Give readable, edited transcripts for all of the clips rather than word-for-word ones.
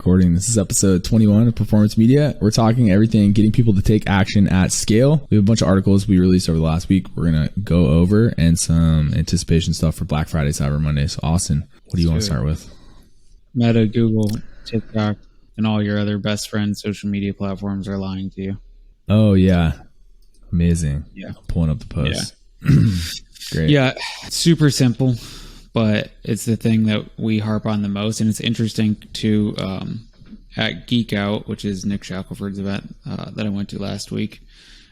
recording. This is episode 21 of Performance Media. We're talking everything, getting people to take action at scale. We have a bunch of articles we released over the last week we're going to go over, and some anticipation stuff for Black Friday, Cyber Monday. So Austin, what do you want to start with? Meta, Google, TikTok, and all your other best friends social media platforms are lying to you. Oh, yeah. Amazing. Yeah. I'm pulling up the post. Yeah. Great. Yeah, super simple, but it's the thing that we harp on the most. And it's interesting to, at Geek Out, which is Nick Shackelford's event that I went to last week,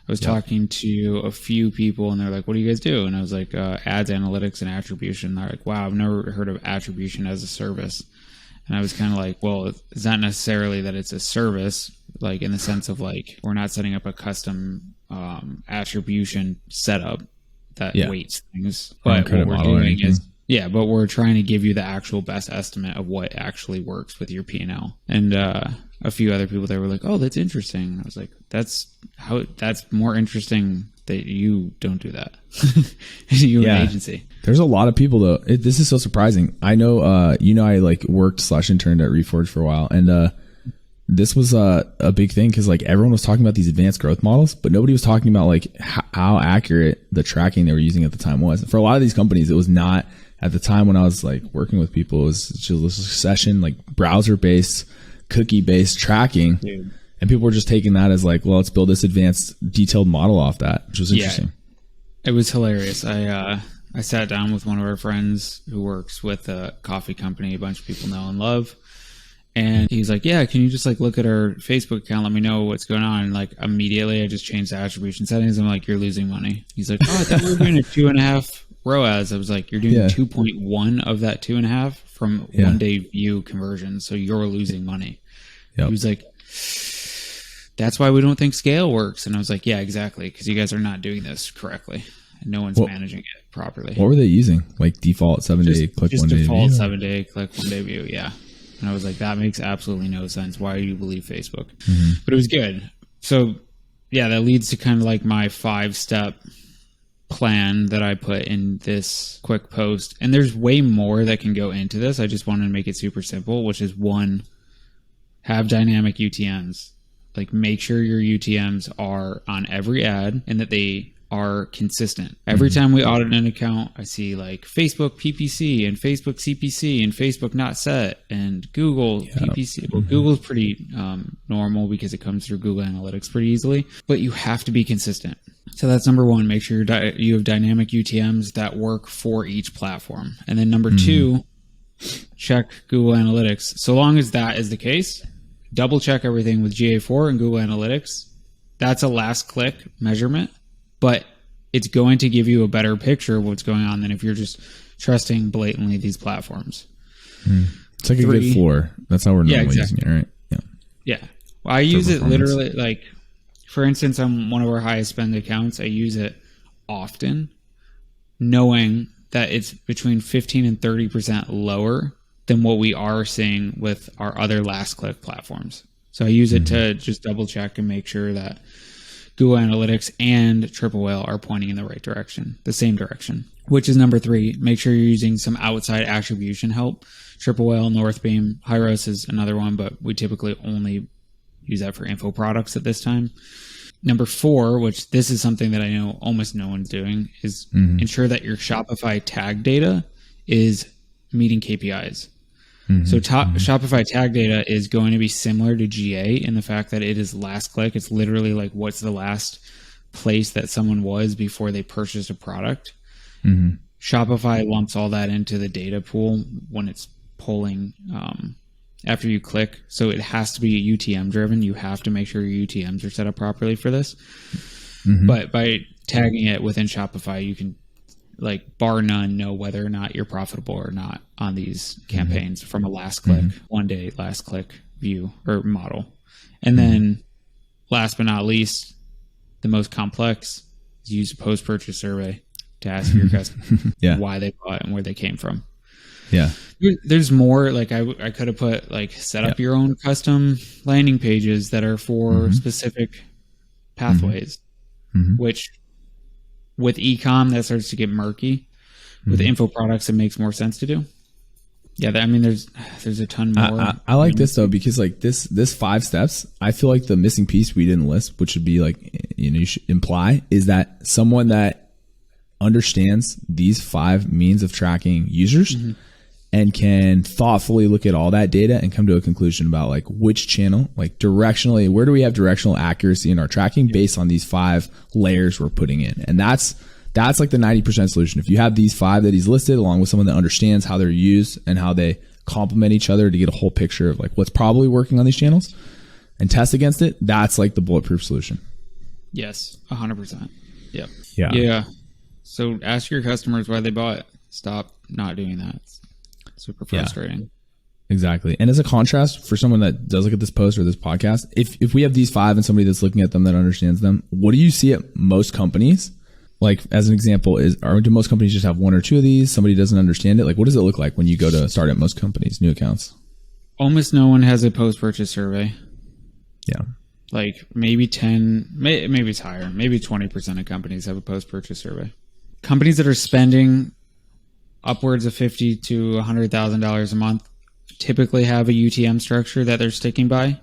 I was talking to a few people and they're like, what do you guys do? And I was like, ads, analytics, and attribution. They're like, wow, I've never heard of attribution as a service. And I was kind of like, well, it's not necessarily that it's a service, like in the sense of like, we're not setting up a custom attribution setup that weights things. But what we're doing is, but we're trying to give you the actual best estimate of what actually works with your P&L. And a few other people there were like, oh, that's interesting. And I was like, that's more interesting that you don't do that. You're an agency. There's a lot of people though. This is so surprising. I know, I like worked / interned at Reforge for a while, and this was a big thing because like everyone was talking about these advanced growth models, but nobody was talking about like how accurate the tracking they were using at the time was. For a lot of these companies, it was not. At the time when I was like working with people, it was just a succession, like browser based, cookie based tracking. Dude. And people were just taking that as like, well, let's build this advanced detailed model off that, which was interesting. It was hilarious. I sat down with one of our friends who works with a coffee company a bunch of people know and love. And he's like, yeah, can you just like look at our Facebook account? Let me know what's going on. And like immediately I just changed the attribution settings. I'm like, you're losing money. He's like, oh, I thought we were doing a 2.5 ROAS. I was like, you're doing 2.1 of that 2.5 from 1 day view conversion. So you're losing money. Yep. He was like, that's why we don't think scale works. And I was like, yeah, exactly. Because you guys are not doing this correctly. And no one's managing it properly. What were they using? Like default 7-day click 1 day view? Just default 7-day click 1 day view. Yeah. And I was like, that makes absolutely no sense. Why do you believe Facebook? Mm-hmm. But it was good. So yeah, that leads to kind of like my 5-step plan that I put in this quick post. And there's way more that can go into this. I just wanted to make it super simple, which is 1, have dynamic UTMs. Like make sure your UTMs are on every ad and that they are consistent. Every time we audit an account, I see like Facebook PPC and Facebook CPC and Facebook not set and Google PPC. Well, Google's pretty normal because it comes through Google Analytics pretty easily, but you have to be consistent. So that's number 1. Make sure you have dynamic UTMs that work for each platform. And then number 2, check Google Analytics. So long as that is the case, double check everything with GA4 and Google Analytics. That's a last click measurement, but it's going to give you a better picture of what's going on than if you're just trusting blatantly these platforms. It's like 3, a good floor. That's how we're normally using it, right? Yeah. Well, I use it literally like, for instance, on one of our highest spend accounts, I use it often, knowing that it's between 15 and 30% lower than what we are seeing with our other last click platforms. So I use it to just double check and make sure that Google Analytics and Triple Whale are pointing in the right direction, the same direction, which is number 3. Make sure you're using some outside attribution help. Triple Whale, Northbeam, Hyros is another one, but we typically only use that for info products at this time. Number 4, which this is something that I know almost no one's doing, is ensure that your Shopify tag data is meeting KPIs. So Shopify tag data is going to be similar to GA in the fact that it is last click. It's literally like what's the last place that someone was before they purchased a product. Shopify lumps all that into the data pool when it's pulling after you click. So it has to be UTM driven. You have to make sure your UTMs are set up properly for this. But by tagging it within Shopify, you can like bar none know whether or not you're profitable or not on these campaigns from a last click, 1 day last click view or model. And then last but not least, the most complex is use a post-purchase survey to ask your customer why they bought and where they came from. Yeah. There's more, like I could have put like set up your own custom landing pages that are for specific pathways, which with e-com that starts to get murky. With info products, it makes more sense to do. Yeah, I mean, there's a ton more. I like this though, because like this 5 steps, I feel like the missing piece we didn't list, which would be like, you should imply, is that someone that understands these 5 means of tracking users and can thoughtfully look at all that data and come to a conclusion about like which channel, like directionally, where do we have directional accuracy in our tracking based on these 5 layers we're putting in. And that's like the 90% solution. If you have these 5 that he's listed, along with someone that understands how they're used and how they complement each other to get a whole picture of like what's probably working on these channels and test against it, that's like the bulletproof solution. Yes, 100%. Yep. Yeah. So ask your customers why they bought it. Stop not doing that. It's super frustrating. Yeah, exactly. And as a contrast for someone that does look at this post or this podcast, if we have these 5 and somebody that's looking at them that understands them, what do you see at most companies? Like, as an example, do most companies just have 1 or 2 of these? Somebody doesn't understand it. Like, what does it look like when you go to start at most companies, new accounts? Almost no one has a post-purchase survey. Yeah. Like maybe 10, maybe it's higher. Maybe 20% of companies have a post-purchase survey. Companies that are spending upwards of $50,000 to $100,000 a month typically have a UTM structure that they're sticking by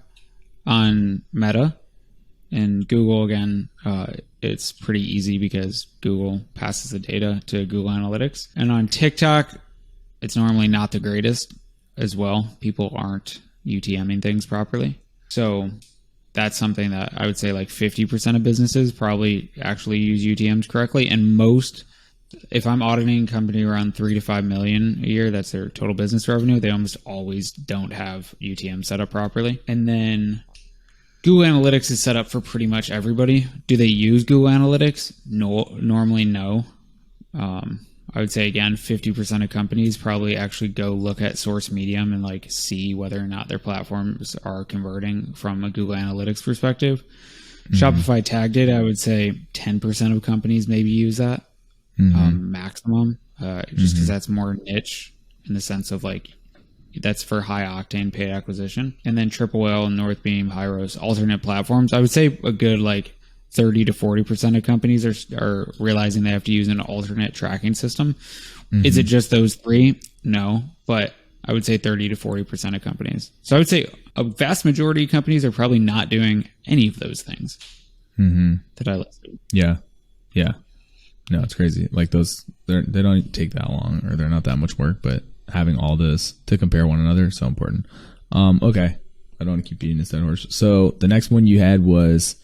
on Meta. And Google, again, it's pretty easy because Google passes the data to Google Analytics. And on TikTok, it's normally not the greatest as well. People aren't UTMing things properly. So that's something that I would say like 50% of businesses probably actually use UTMs correctly. And most, if I'm auditing a company around 3 to 5 million a year, that's their total business revenue, they almost always don't have UTM set up properly. And then Google Analytics is set up for pretty much everybody. Do they use Google Analytics? No, normally no. I would say, again, 50% of companies probably actually go look at source medium and like see whether or not their platforms are converting from a Google Analytics perspective. Shopify tag data, I would say 10% of companies maybe use that maximum, just because that's more niche in the sense of like, that's for high octane paid acquisition. And then Triple Whale, Northbeam, Hyros, alternate platforms. I would say a good like 30 to 40% of companies are realizing they have to use an alternate tracking system. Is it just those 3? No, but I would say 30 to 40% of companies. So I would say a vast majority of companies are probably not doing any of those things that I listed. Yeah. No, it's crazy. Like those, they don't take that long, or they're not that much work, but having all this to compare one another is so important. Okay. I don't want to keep beating this dead horse. So the next one you had was,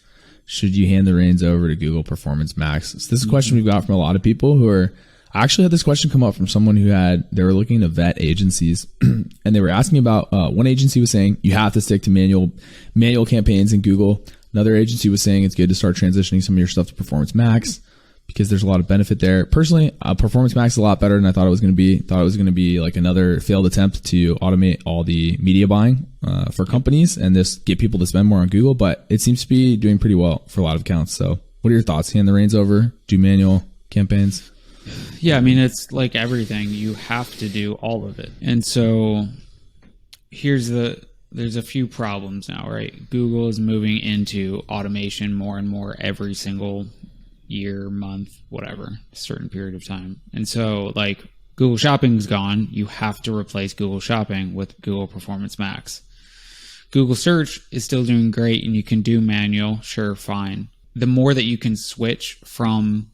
should you hand the reins over to Google Performance Max? So this is a question we've got from a lot of people who are, I actually had this question come up from someone who they were looking to vet agencies and they were asking about, one agency was saying you have to stick to manual campaigns in Google. Another agency was saying it's good to start transitioning some of your stuff to Performance Max because there's a lot of benefit there. Personally, Performance Max is a lot better than I thought it was going to be. Thought it was going to be like another failed attempt to automate all the media buying for companies and just get people to spend more on Google, but it seems to be doing pretty well for a lot of accounts. So what are your thoughts? Hand the reins over, do manual campaigns? Yeah, I mean, it's like everything. You have to do all of it. And so there's a few problems now, right? Google is moving into automation more and more every single year, month, whatever, a certain period of time. And so like Google Shopping's gone. You have to replace Google Shopping with Google Performance Max. Google Search is still doing great and you can do manual. Sure, fine. The more that you can switch from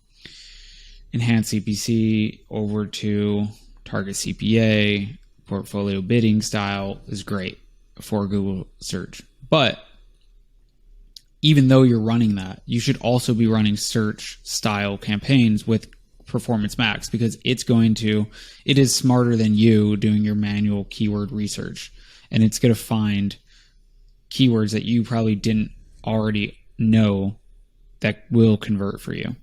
enhanced CPC over to target CPA, portfolio bidding style is great for Google Search. But even though you're running that, you should also be running search style campaigns with Performance Max because it is smarter than you doing your manual keyword research. And it's going to find keywords that you probably didn't already know that will convert for you.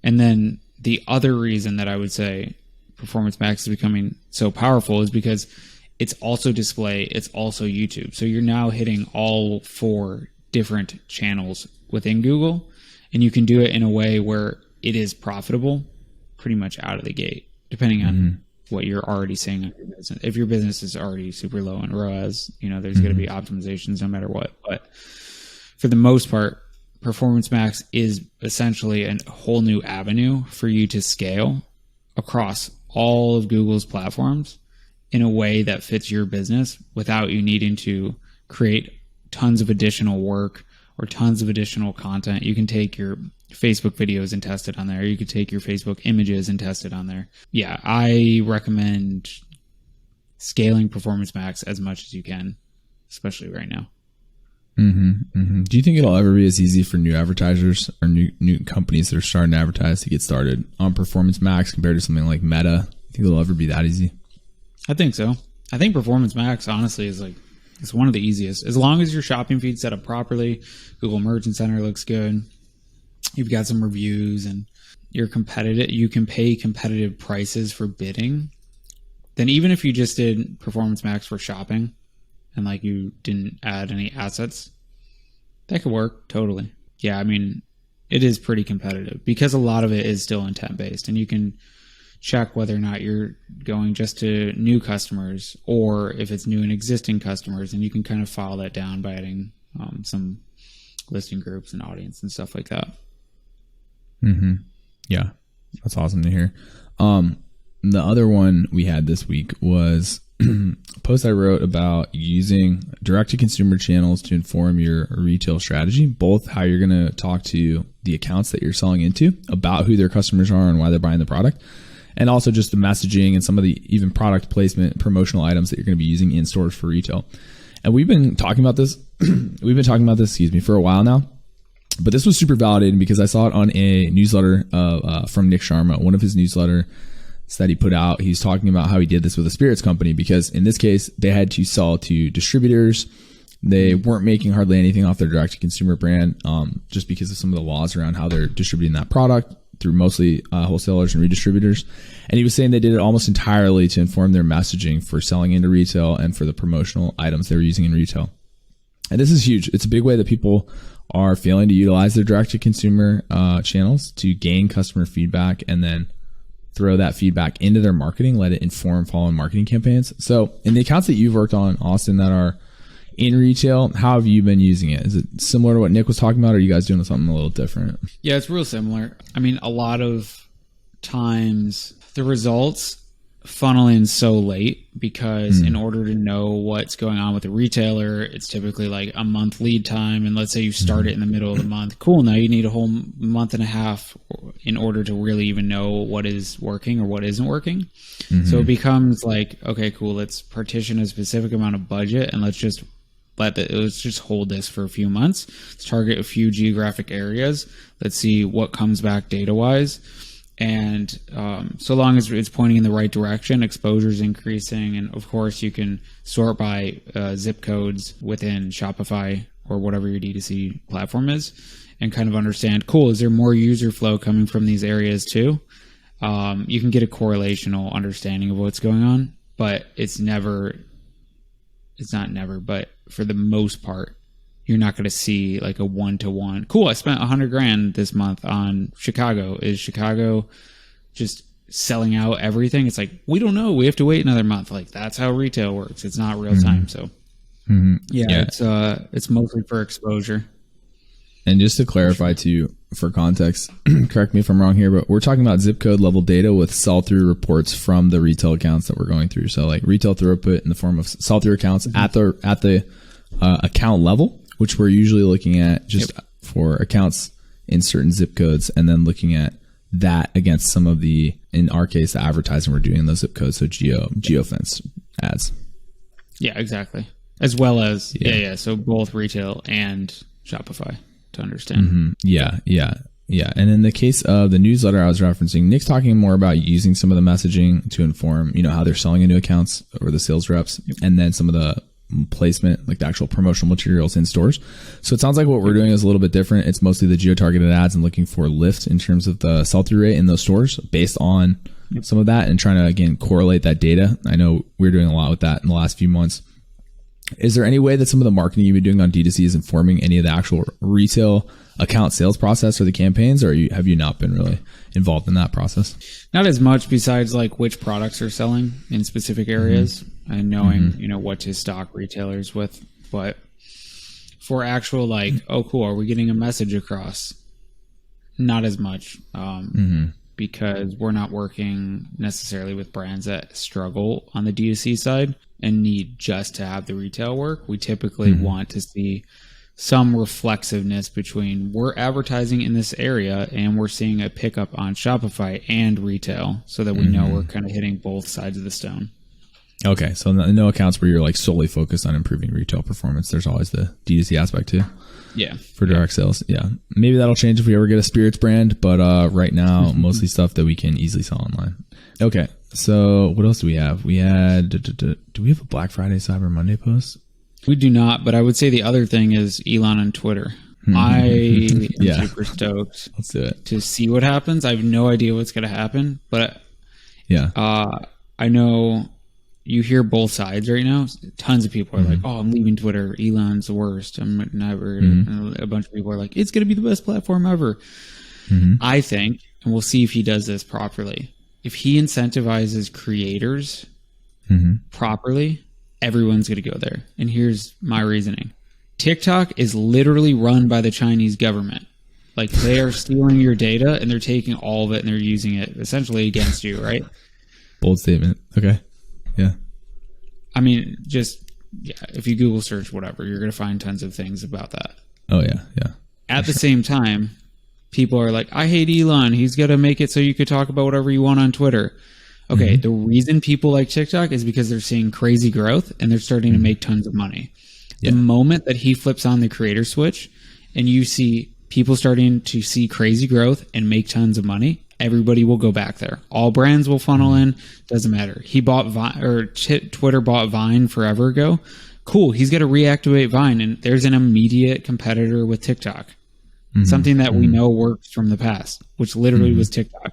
And then the other reason that I would say Performance Max is becoming so powerful is because it's also display, it's also YouTube. So you're now hitting all 4 different channels within Google, and you can do it in a way where it is profitable pretty much out of the gate, depending on what you're already seeing on your business. If your business is already super low in ROAS, there's going to be optimizations no matter what. But for the most part, Performance Max is essentially a whole new avenue for you to scale across all of Google's platforms in a way that fits your business without you needing to create tons of additional work or tons of additional content. You can take your Facebook videos and test it on there. You could take your Facebook images and test it on there. Yeah, I recommend scaling Performance Max as much as you can, especially right now. Do you think it'll ever be as easy for new advertisers or new companies that are starting to advertise to get started on Performance Max compared to something like Meta? I think it'll ever be that easy. I think so. I think Performance Max, honestly, is it's one of the easiest. As long as your shopping feed set up properly, Google Merchant Center looks good, you've got some reviews, and you're competitive, you can pay competitive prices for bidding, then even if you just did Performance Max for shopping and you didn't add any assets, that could work totally. Yeah, I mean, it is pretty competitive because a lot of it is still intent based, and you can check whether or not you're going just to new customers or if it's new and existing customers, and you can kind of file that down by adding some listing groups and audience and stuff like that. Yeah, that's awesome to hear. The other one we had this week was a post I wrote about using direct-to-consumer channels to inform your retail strategy, both how you're going to talk to the accounts that you're selling into about who their customers are and why they're buying the product, and also just the messaging and some of the even product placement, promotional items that you're going to be using in stores for retail. And we've been talking about this, for a while now. But this was super validating because I saw it on a newsletter from Nick Sharma, one of his newsletters that he put out. He's talking about how he did this with a spirits company, because in this case, they had to sell to distributors. They weren't making hardly anything off their direct-to-consumer brand, just because of some of the laws around how they're distributing that product through mostly wholesalers and redistributors. And he was saying they did it almost entirely to inform their messaging for selling into retail and for the promotional items they were using in retail. And this is huge. It's a big way that people are failing to utilize their direct-to-consumer channels to gain customer feedback and then throw that feedback into their marketing, let it inform following marketing campaigns. So in the accounts that you've worked on, Austin, that are in retail, how have you been using it? Is it similar to what Nick was talking about, or are you guys doing something a little different? Yeah, it's real similar. I mean, a lot of times the results funnel in so late because in order to know what's going on with the retailer, it's typically a month lead time. And let's say you start it in the middle of the month. Cool. Now you need a whole month and a half in order to really even know what is working or what isn't working. So it becomes okay, cool. Let's partition a specific amount of budget and let's just hold this for a few months. Let's target a few geographic areas. Let's see what comes back data wise. And so long as it's pointing in the right direction, exposure is increasing. And of course, you can sort by zip codes within Shopify or whatever your D2C platform is and kind of understand, cool, is there more user flow coming from these areas too? You can get a correlational understanding of what's going on, but it's not never, but for the most part, you're not going to see a one-to-one. Cool, I spent $100,000 this month on Chicago. Is Chicago just selling out everything? It's we don't know. We have to wait another month. That's how retail works. It's not real time. So yeah, it's mostly for exposure. And just to clarify too, for context, correct me if I'm wrong here, but we're talking about zip code level data with sell-through reports from the retail accounts that we're going through. So retail throughput in the form of sell-through accounts at the account level, which we're usually looking at just for accounts in certain zip codes, and then looking at that against some of the, in our case, the advertising we're doing in those zip codes, so geofence ads. Yeah, exactly. As well as, so both retail and Shopify to understand. Yeah. And in the case of the newsletter I was referencing, Nick's talking more about using some of the messaging to inform, how they're selling into accounts or the sales reps, and then some of the placement, the actual promotional materials in stores. So it sounds like what we're doing is a little bit different. It's mostly the geo-targeted ads and looking for lift in terms of the sell-through rate in those stores based on some of that and trying to, again, correlate that data. I know we're doing a lot with that in the last few months. Is there any way that some of the marketing you've been doing on D2C is informing any of the actual retail account sales process or the campaigns, or have you not been really involved in that process? Not as much, besides which products are selling in specific areas and knowing, what to stock retailers with. But for actual oh, cool, are we getting a message across? Not as much. because we're not working necessarily with brands that struggle on the D2C side and need just to have the retail work. We typically want to see some reflexiveness between we're advertising in this area and we're seeing a pickup on Shopify and retail, so that we know we're kind of hitting both sides of the stone. Okay, so no accounts where you're like solely focused on improving retail performance. There's always the D2C aspect too. Yeah. For direct sales. Yeah. Maybe that'll change if we ever get a spirits brand, but right now, mostly stuff that we can easily sell online. Okay, so what else do we have? We had, do we have a Black Friday, Cyber Monday post? We do not, but I would say the other thing is Elon on Twitter. I am super stoked. Let's do it. To see what happens. I have no idea what's going to happen, but I know you hear both sides right now. Tons of people are like, oh, I'm leaving Twitter. Elon's the worst. I'm never. And a bunch of people are like, it's going to be the best platform ever. I think, and we'll see if he does this properly. If he incentivizes creators properly, everyone's going to go there. And here's my reasoning. TikTok is literally run by the Chinese government. Like, they are stealing your data and they're taking all of it and they're using it essentially against you, right? Bold statement. Okay. Yeah. I mean, if you Google search whatever, you're going to find tons of things about that. Oh, yeah. Yeah. At the same time, people are like, I hate Elon. He's going to make it so you could talk about whatever you want on Twitter. Okay, the reason people like TikTok is because they're seeing crazy growth and they're starting to make tons of money. The moment that he flips on the creator switch and you see people starting to see crazy growth and make tons of money, everybody will go back there. All brands will funnel in. Doesn't matter. He bought Vine, or Twitter bought Vine forever ago. Cool. He's got to reactivate Vine, and there's an immediate competitor with TikTok. Something that we know works from the past, which literally was TikTok.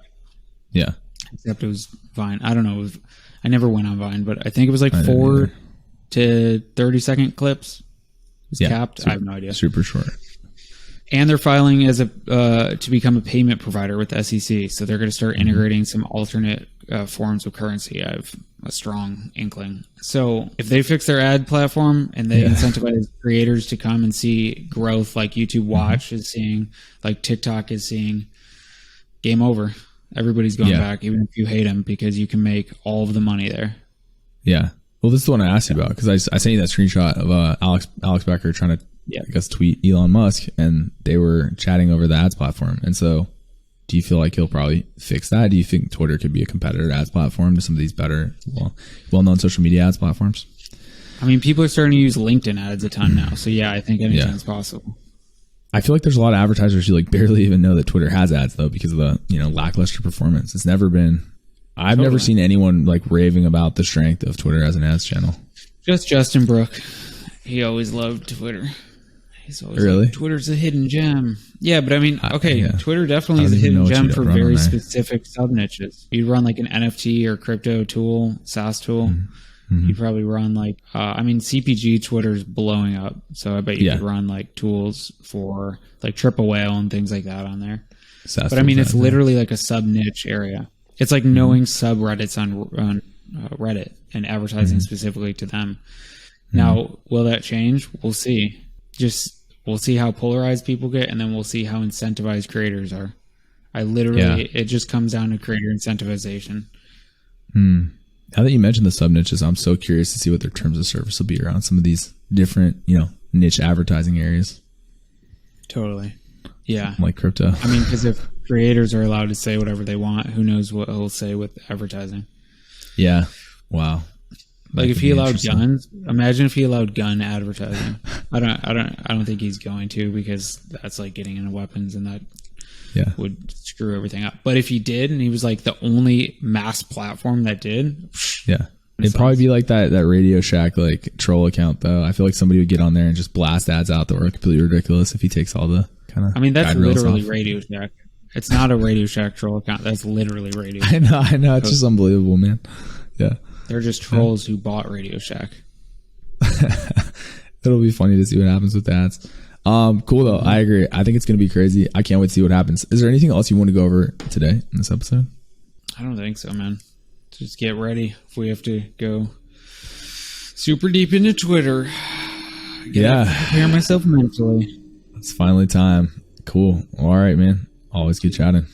Yeah. Except it was Vine. I don't know. I never went on Vine, but I think it was like 4 to 30-second clips. It was capped. I have no idea. Super short. And they're filing as to become a payment provider with the SEC. So they're going to start integrating some alternate forms of currency. I have a strong inkling. So if they fix their ad platform and they incentivize creators to come and see growth like YouTube Watch is seeing, like TikTok is seeing, game over. Everybody's going back, even if you hate them, because you can make all of the money there. Yeah. Well, this is the one I asked you about, because I sent you that screenshot of Alex Becker trying to, I guess, tweet Elon Musk, and they were chatting over the ads platform. And so do you feel like he'll probably fix that? Do you think Twitter could be a competitor ads platform to some of these better, well-known social media ads platforms? I mean, people are starting to use LinkedIn ads a ton now. So, yeah, I think anything's possible. I feel like there's a lot of advertisers who like barely even know that Twitter has ads, though, because of the lackluster performance. It's never been. I've never seen anyone like raving about the strength of Twitter as an ads channel. Just Justin Brooke. He always loved Twitter. He's always like, Twitter's a hidden gem. Yeah, but I mean, Twitter definitely is a hidden gem for very specific sub niches. You'd run like an NFT or crypto tool, SaaS tool. You'd probably run like, CPG Twitter's blowing up. So I bet you could run like tools for like Triple Whale and things like that on there. SaaS, but I mean, it's literally like a sub niche area. It's like knowing subreddits on Reddit and advertising specifically to them. Now, will that change? We'll see. We'll see how polarized people get, and then we'll see how incentivized creators are. It just comes down to creator incentivization. Now that you mentioned the sub niches, I'm so curious to see what their terms of service will be around some of these different, niche advertising areas. Totally. Yeah. Like crypto. I mean, because if creators are allowed to say whatever they want, who knows what he'll say with advertising. Yeah. Wow. Like if he allowed guns, imagine if he allowed gun advertising. I don't think he's going to, because that's like getting into weapons, and that would screw everything up. But if he did, and he was like the only mass platform that did, it'd probably be like that Radio Shack like troll account though. I feel like somebody would get on there and just blast ads out that were completely ridiculous if he takes all the kind of. I mean, that's literally Radio Shack. It's not a Radio Shack troll account. That's literally Radio Shack. I know. It's just unbelievable, man. Yeah. They're just trolls who bought Radio Shack. It'll be funny to see what happens with ads. Cool though. I agree. I think it's going to be crazy. I can't wait to see what happens. Is there anything else you want to go over today in this episode? I don't think so, man. Just get ready if we have to go super deep into Twitter. Prepare myself mentally. It's finally time. Cool. All right, man. Always good chatting.